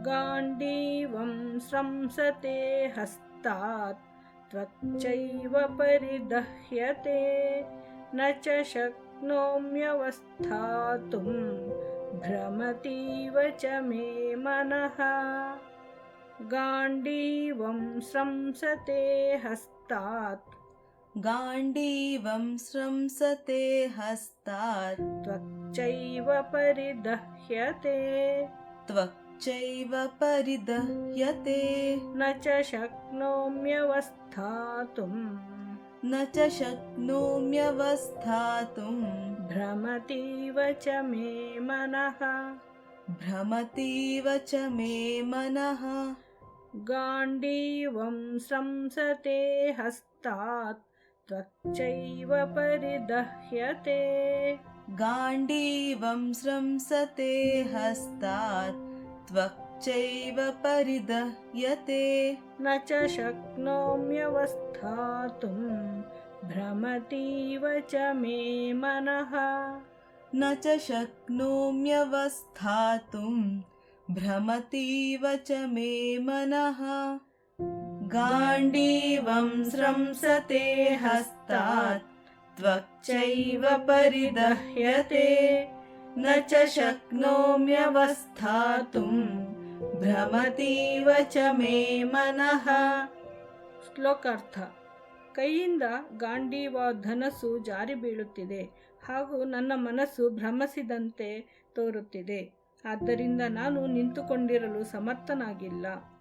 गाण्डीवं स्रंसते हस्तात् त्वच्चैव परिदह्यते न च शक्नोम्यवस्थातुं भ्रमतीव च मे मनः। गाण्डीवं स्रंसते हस्तात् गाण्डीवं स्रंसते हस्तात् त्वच्चैव परिदह्यते त्वच्चैव परिदह्यते न च शक्नोम्यवस्थातुं न च शक्नोम्यवस्थातुं भ्रमतीव च मे मनः। भ्रमतीव च मे मनः। गाण्डीवं स्रंसते हस्तात् त्वच्चैव परिदह्यते गाण्डीवं स्रंसते हस्तात् त्वच्चैव परिदह्यते न च शक्नोम्यवस्थातुं भ्रमतीव च मे मनः। न च शक्नोम्यवस्थातुं भ्रमतीव च मे मनः। गाण्डीवं स्रंसते हस्तात् त्वच्चैव परिदह्यते न च शक्नोम्यवस्थातुं भ्रमतीव च मे मनः। ಶ್ಲೋಕಾರ್ಥ. ಕೈಯಿಂದ ಗಾಂಡೀವ ಧನಸ್ಸು ಜಾರಿ ಬೀಳುತ್ತಿದೆ ಹಾಗೂ ನನ್ನ ಮನಸ್ಸು ಭ್ರಮಿಸಿದಂತೆ ತೋರುತ್ತಿದೆ. ಆದ್ದರಿಂದ ನಾನು ನಿಂತುಕೊಂಡಿರಲು ಸಮರ್ಥನಾಗಿಲ್ಲ.